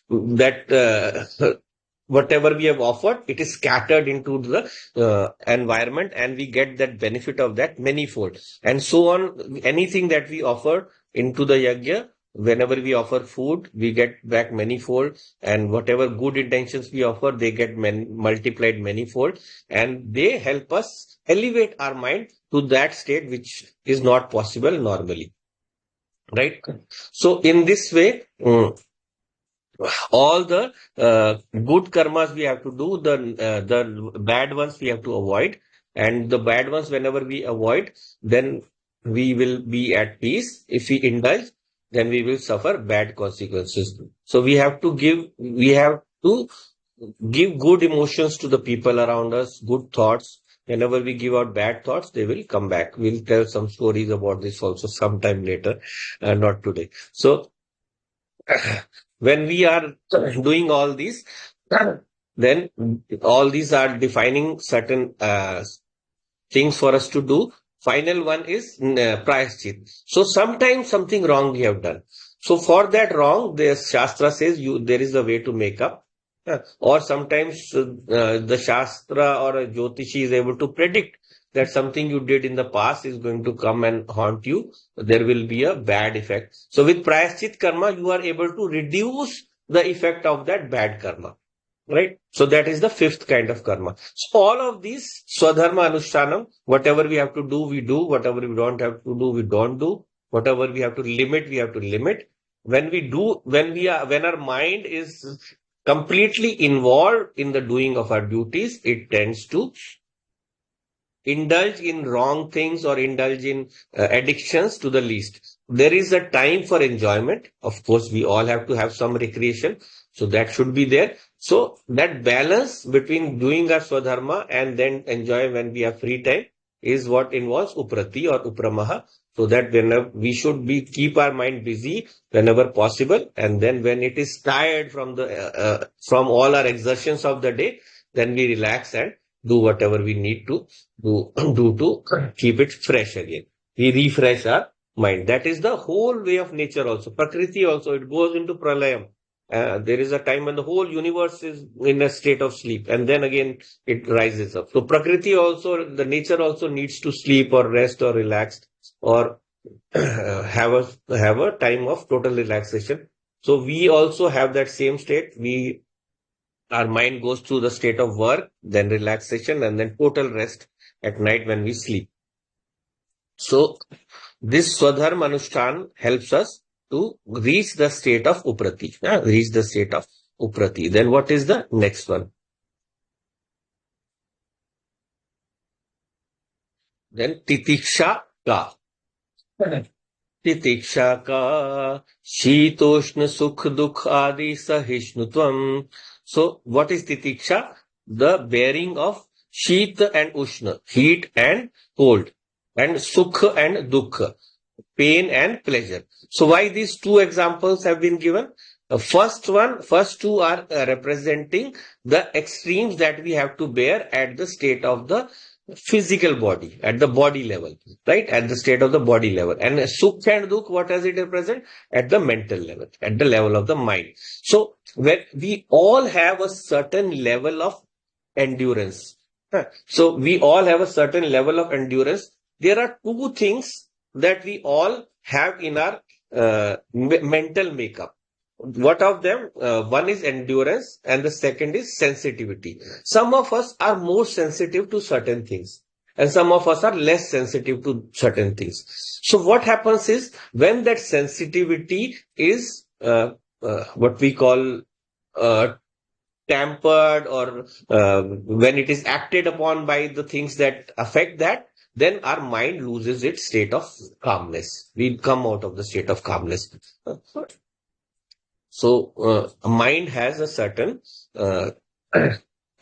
that whatever we have offered, it is scattered into the environment, and we get that benefit of that manyfold. And so on, anything that we offer into the yajna, whenever we offer food, we get back manyfold, and whatever good intentions we offer, they get multiplied manyfold, and they help us elevate our mind to that state which is not possible normally. Right? So in this way, all the good karmas we have to do, the bad ones we have to avoid, and the bad ones whenever we avoid, then we will be at peace. If we indulge, then we will suffer bad consequences. So we have to give good emotions to the people around us, good thoughts. Whenever we give out bad thoughts, they will come back. We'll tell some stories about this also sometime later, not today. So when we are doing all these, then all these are defining certain things for us to do. Final one is prayaschit. So sometimes something wrong we have done. So for that wrong, the Shastra says there is a way to make up. Or sometimes the Shastra or a Jyotishi is able to predict that something you did in the past is going to come and haunt you. There will be a bad effect. So with Prayaschit karma, you are able to reduce the effect of that bad karma. Right? So that is the fifth kind of karma. So all of these Swadharma Anushtanam, whatever we have to do, we do. Whatever we don't have to do, we don't do. Whatever we have to limit, we have to limit. When our mind is completely involved in the doing of our duties, it tends to indulge in wrong things or indulge in addictions to the least. There is a time for enjoyment. Of course, we all have to have some recreation. So that should be there. So that balance between doing our swadharma and then enjoy when we have free time is what involves uprati or upramaha. So that whenever we should be keep our mind busy whenever possible, and then when it is tired from the from all our exertions of the day, then we relax and do whatever we need to do, do to keep it fresh again. We refresh our mind. That is the whole way of nature also. Prakriti also, it goes into pralayam. There is a time when the whole universe is in a state of sleep, and then again it rises up. So Prakriti also, the nature also needs to sleep or rest or relax or have a time of total relaxation. So we also have that same state. We Our mind goes through the state of work, then relaxation, and then total rest at night when we sleep. So this Swadharma Anushthan helps us to reach the state of Uprati. Reach the state of Uprati. Then what is the next one? Then Titiksha Ka. तितिक्षा का शीतोष्ण सुख दुख आदि सहिष्णुत्वम. So what is titiksha? The bearing of sheet and ushna, heat and cold, and sukha and dukha, pain and pleasure. So why these two examples have been given? The first two are representing the extremes that we have to bear at the state of the physical body, at the body level, right? At the state of the body level. And sukh and dukh, what does it represent? At the mental level, at the level of the mind. So when we all have a certain level of endurance. So we all have a certain level of endurance. There are two things that we all have in our mental makeup. What of them? One is endurance and the second is sensitivity. Some of us are more sensitive to certain things and some of us are less sensitive to certain things. So what happens is when that sensitivity is what we call tampered or when it is acted upon by the things that affect that, then our mind loses its state of calmness. We come out of the state of calmness. So, a mind has a certain, uh,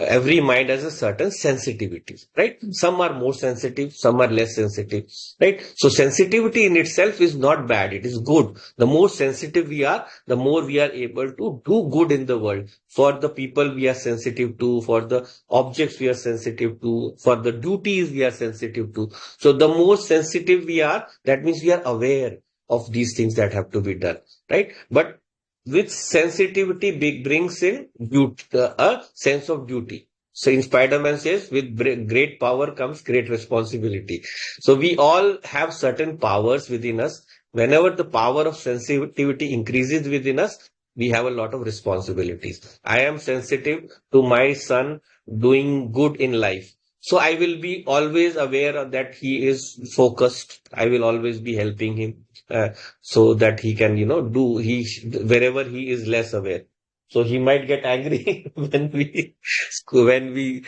every mind has a certain sensitivity, right? Some are more sensitive, some are less sensitive, right? So, sensitivity in itself is not bad, it is good. The more sensitive we are, the more we are able to do good in the world for the people we are sensitive to, for the objects we are sensitive to, for the duties we are sensitive to. So, the more sensitive we are, that means we are aware of these things that have to be done, right? But with sensitivity brings in a sense of duty. So in Spider-Man says, with great power comes great responsibility. So we all have certain powers within us. Whenever the power of sensitivity increases within us, we have a lot of responsibilities. I am sensitive to my son doing good in life. So I will be always aware that he is focused. I will always be helping him. So that he can, do wherever he is less aware. So he might get angry when we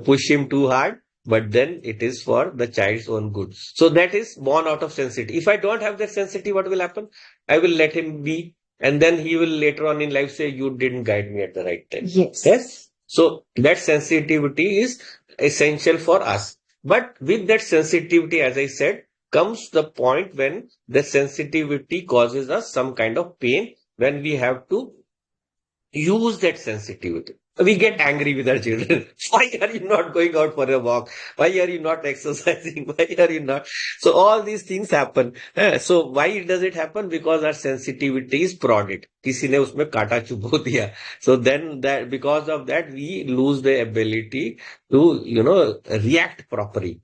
push him too hard, but then it is for the child's own good. So that is born out of sensitivity. If I don't have that sensitivity, what will happen? I will let him be, and then he will later on in life say, "You didn't guide me at the right time." Yes. Yes. So that sensitivity is essential for us. But with that sensitivity, as I said, comes the point when the sensitivity causes us some kind of pain when we have to use that sensitivity. We get angry with our children. Why are you not going out for a walk? Why are you not exercising? Why are you not? So all these things happen. So why does it happen? Because our sensitivity is prodded. किसी ने उसमें कांटा चुभो दिया. So then that because of that we lose the ability to react properly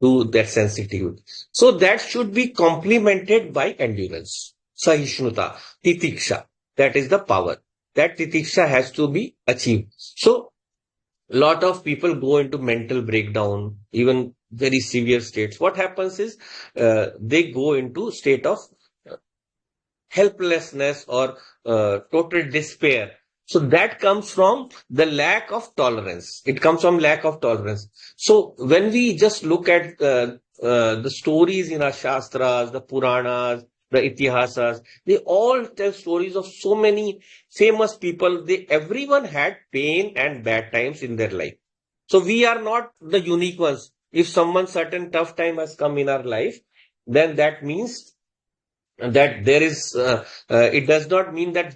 to that sensitivity. So that should be complemented by endurance, sahishnutta, titiksha. That is the power. That titiksha has to be achieved. So, lot of people go into mental breakdown, even very severe states. What happens is they go into state of helplessness or total despair. So that comes from the lack of tolerance. It comes from lack of tolerance. So when we just look at the stories in our Shastras, the Puranas, the itihasas. They all tell stories of so many famous people. Everyone had pain and bad times in their life. So we are not the unique ones. If someone certain tough time has come in our life, then that means that there is it does not mean that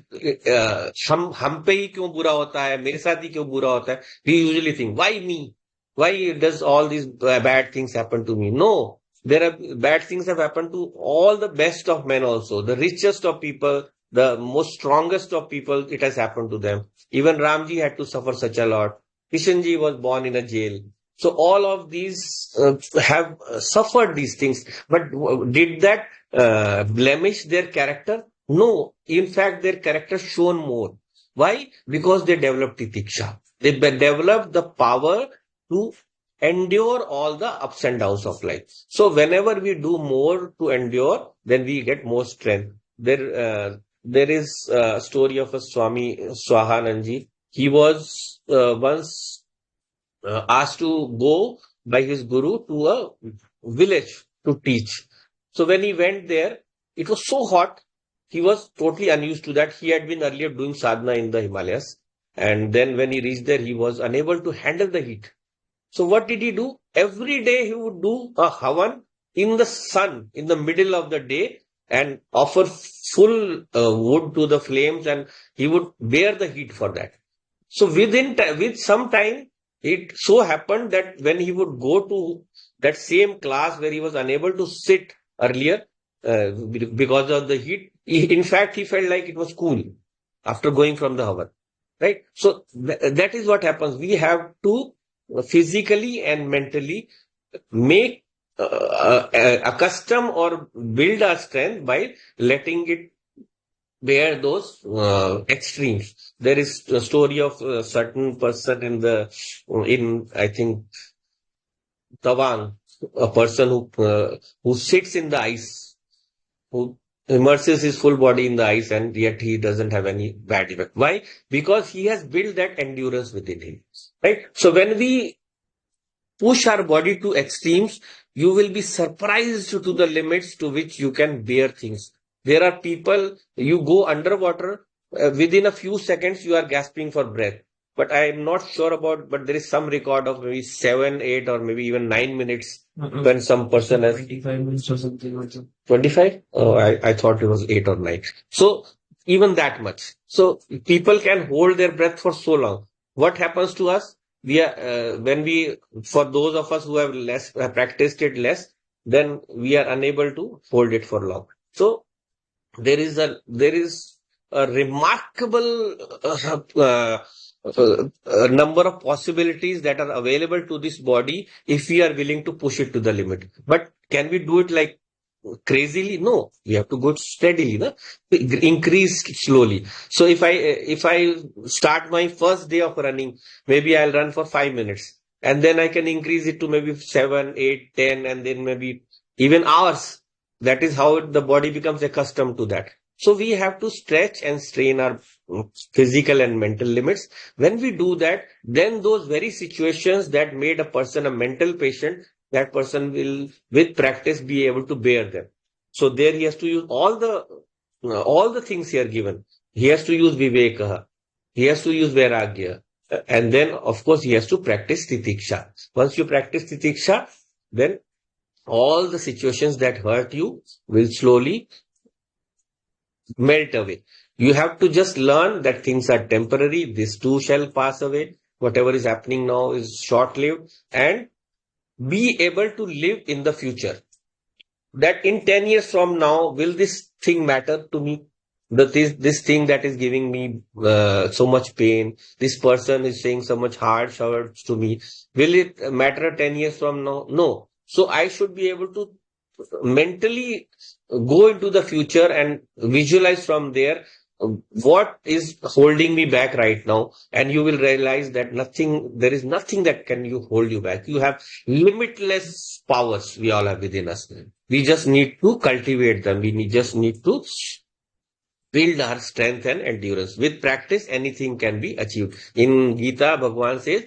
हम पे ही क्यों बुरा होता है, मेरे साथ ही क्यों बुरा होता है. We usually think, why me, why does all these bad things happen to me? No, there are bad things have happened to all the best of men also, the richest of people, the most strongest of people. It has happened to them. Even Ramji had to suffer such a lot. Kishanji was born in a jail. So all of these have suffered these things. But did that blemish their character? No. In fact, their character shone more. Why? Because they developed titiksha. They developed the power to endure all the ups and downs of life. So whenever we do more to endure, then we get more strength. There is a story of a Swami Swahananji. He was once asked to go by his guru to a village to teach. So when he went there, it was so hot. He was totally unused to that. He had been earlier doing sadhana in the Himalayas. And then when he reached there, he was unable to handle the heat. So what did he do? Every day he would do a havan in the sun in the middle of the day and offer full wood to the flames, and he would bear the heat for that. So with some time, it so happened that when he would go to that same class where he was unable to sit earlier because of the heat, in fact, he felt like it was cool after going from the havan. Right? So that is what happens. We have to physically and mentally make accustom or build our strength by letting it bear those extremes. There is a story of a certain person in I think Tawang, a person who sits in the ice, who immerses his full body in the ice, and yet he doesn't have any bad effect. Why? Because he has built that endurance within him. Right? So when we push our body to extremes, you will be surprised to the limits to which you can bear things. There are people, you go underwater, within a few seconds, you are gasping for breath. But I am not sure about, but there is some record of maybe 7, 8, or maybe even 9 minutes when some person has 25 minutes or something like that. 25? Oh, I thought it was 8 or 9. So even that much. So people can hold their breath for so long. What happens to us? We are for those of us who have practiced it less, then we are unable to hold it for long. So there is a remarkable number of possibilities that are available to this body if we are willing to push it to the limit. But can we do it like crazily? No, we have to go steadily, no? Increase slowly. So if I start my first day of running, maybe I'll run for 5 minutes, and then I can increase it to maybe 7, 8, 10, and then maybe even hours. That is how the body becomes accustomed to that. So we have to stretch and strain our physical and mental limits. When we do that, then those very situations that made a person a mental patient, that person will, with practice, be able to bear them. So there he has to use all the things here given. He has to use viveka. He has to use vairagya. And then, of course, he has to practice titiksha. Once you practice titiksha, then all the situations that hurt you will slowly melt away. You have to just learn that things are temporary. This too shall pass away. Whatever is happening now is short-lived, and be able to live in the future. That in 10 years from now, will this thing matter to me? This thing that is giving me so much pain, this person is saying so much harsh words to me, will it matter 10 years from now? No. So I should be able to mentally go into the future and visualize from there what is holding me back right now, and you will realize that there is nothing that can hold you back. You have limitless powers. We all have within us. We just need to cultivate them. Just need to build our strength and endurance. With practice, anything can be achieved. In Gita, Bhagavan says,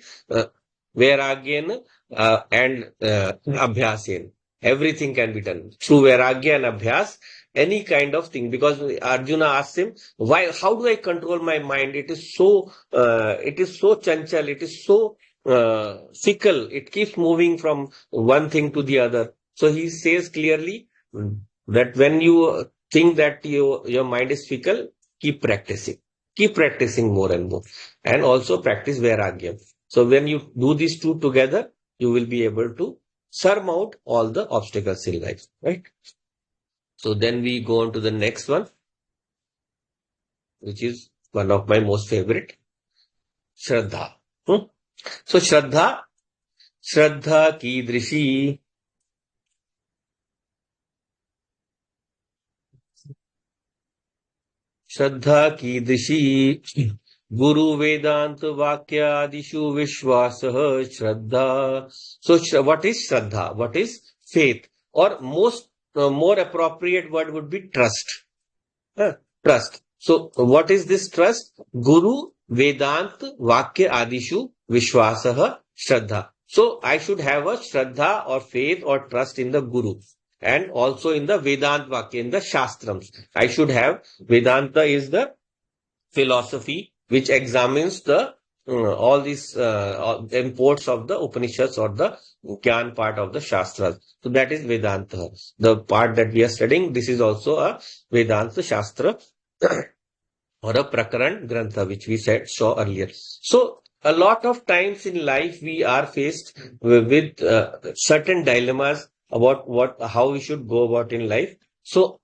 Vairagyan and Abhyasen. Everything can be done. Through Vairagya and Abhyas, any kind of thing. Because Arjuna asked him, why, how do I control my mind? It is so chanchal, it is so fickle. It keeps moving from one thing to the other. So he says clearly that when you think that your mind is fickle, keep practicing. Keep practicing more and more. And also practice Vairagya. So when you do these two together, you will be able to surmount all the obstacles in life, right? So then we go on to the next one, which is one of my most favorite, Shraddha. So Shraddha Kidrishi, श्रद्धा कीदृशी गुरु वेदांत वाक्यादिषु विश्वासः श्रद्धा. So what is Shraddha? What is faith? Or more appropriate word would be trust. Huh? Trust. So what is this trust? Guru Vedant Vakya Adishu Vishwasah Shraddha. So I should have a Shraddha or faith or trust in the Guru, and also in the Vedant Vakya, in the Shastrams. I should have, Vedanta is the philosophy which examines the all these imports of the Upanishads or the Gyan part of the Shastras. So that is Vedanta. The part that we are studying, this is also a Vedanta Shastra or a Prakaran Grantha, which we saw earlier. So a lot of times in life we are faced with certain dilemmas about how we should go about in life. So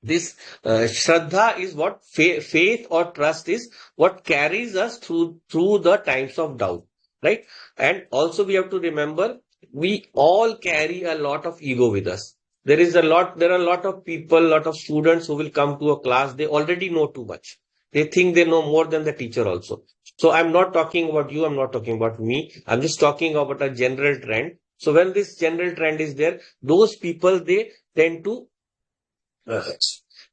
this Shraddha is what faith or trust is what carries us through the times of doubt, right? And also we have to remember, we all carry a lot of ego with us. There are a lot of people, a lot of students who will come to a class, they already know too much. They think they know more than the teacher also. So I'm not talking about you, I'm not talking about me, I'm just talking about a general trend. So when this general trend is there, those people, they tend to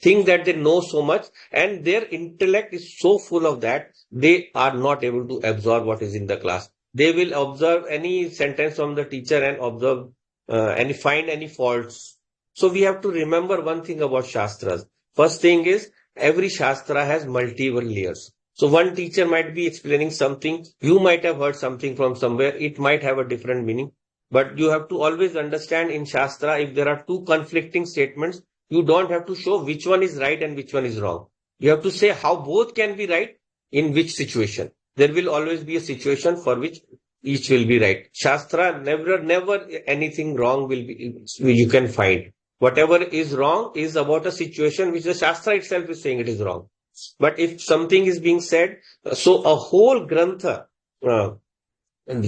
think that they know so much, and their intellect is so full of that they are not able to absorb what is in the class. They will observe any sentence from the teacher and observe and find any faults. So we have to remember one thing about Shastras. First thing is, every Shastra has multiple layers. So one teacher might be explaining something, you might have heard something from somewhere, it might have a different meaning. But you have to always understand, in Shastra, if there are two conflicting statements, you don't have to show which one is right and which one is wrong. You have to say how both can be right in which situation. There will always be a situation for which each will be right. Shastra, never anything wrong will be, you can find. Whatever is wrong is about a situation which the Shastra itself is saying it is wrong. But if something is being said, so a whole Grantha, and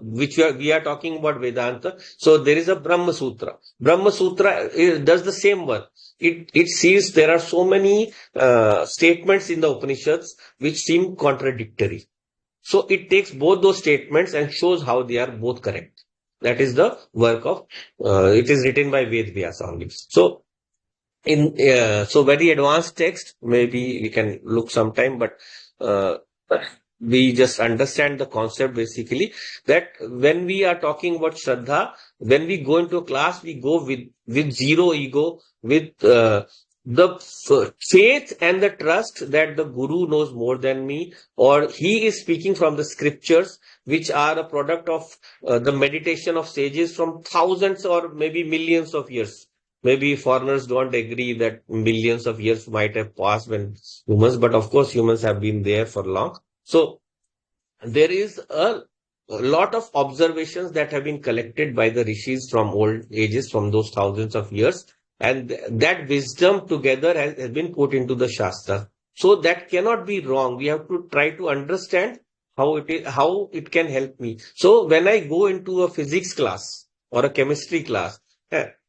which we are talking about Vedanta. So there is a Brahma Sutra. Brahma Sutra does the same work. It sees there are so many statements in the Upanishads which seem contradictory. So it takes both those statements and shows how they are both correct. That is the work of, it is written by Ved Vyasa only. So so very advanced text, maybe we can look sometime, but uh, we just understand the concept basically, that when we are talking about Shraddha, when we go into a class, we go with zero ego, with faith and the trust that the Guru knows more than me, or he is speaking from the scriptures, which are a product of the meditation of sages from thousands or maybe millions of years. Maybe foreigners don't agree that millions of years might have passed when humans, but of course humans have been there for long. So there is a lot of observations that have been collected by the rishis from old ages, from those thousands of years, and that wisdom together has been put into the Shastra. So that cannot be wrong. We have to try to understand how it can help me. So when I go into a physics class or a chemistry class,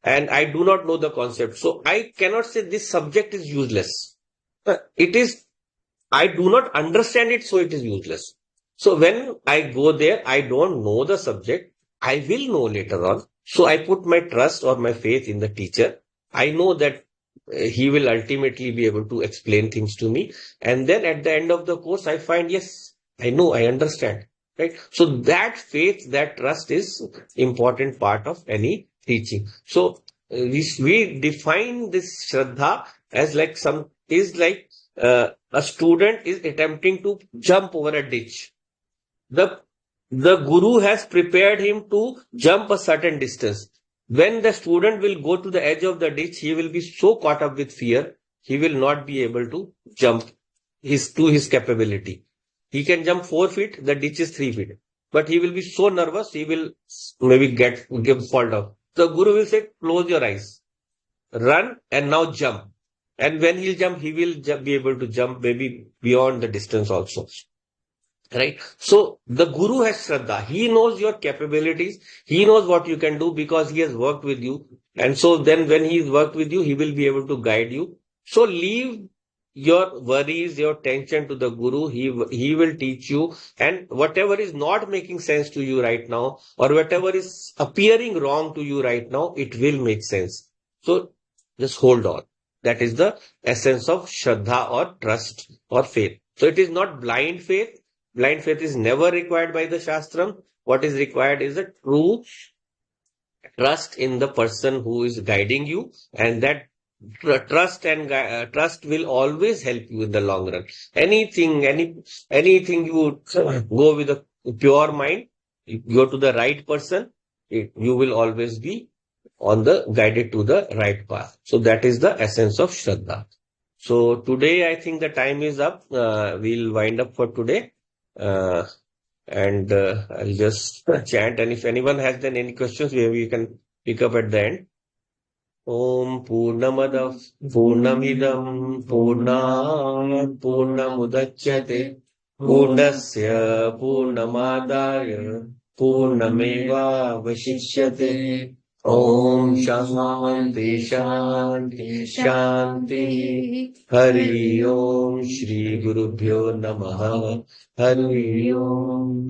and I do not know the concept, so I cannot say this subject is useless. It is, I do not understand it, so it is useless. So when I go there, I don't know the subject. I will know later on. So I put my trust or my faith in the teacher. I know that he will ultimately be able to explain things to me. And then at the end of the course, I find, yes, I know, I understand. Right? So that faith, that trust is important part of any teaching. So we define this Shraddha as like a student is attempting to jump over a ditch. The the guru has prepared him to jump a certain distance. When the student will go to the edge of the ditch, he will be so caught up with fear, he will not be able to jump his capability. He can jump 4 feet, the ditch is 3 feet. But he will be so nervous, he will maybe get fall down. The guru will say, close your eyes, run and now jump. And when he'll jump, he will be able to jump maybe beyond the distance also. Right. So the guru has Shraddha. He knows your capabilities. He knows what you can do because he has worked with you. And so then when he's worked with you, he will be able to guide you. So leave your worries, your tension to the guru. He will teach you. And whatever is not making sense to you right now, or whatever is appearing wrong to you right now, it will make sense. So just hold on. That is the essence of Shraddha or trust or faith. So it is not blind faith. Blind faith is never required by the Shastram. What is required is a true trust in the person who is guiding you, and that trust will always help you in the long run. Anything you go with a pure mind, you go to the right person, you will always be on the guided to the right path. So that is the essence of Shraddha. So today I think the time is up. We'll wind up for today. Uh, and I'll just chant. And if anyone has then any questions, we can pick up at the end. Om Purnamadav Purnamidam Purnat Purnamudachyate Purnasya Purnamadaya Purnameva Vashishyate. Om Shanti Shanti Shanti. Hari Om Shri Gurubhyo Namaha. Hari Om.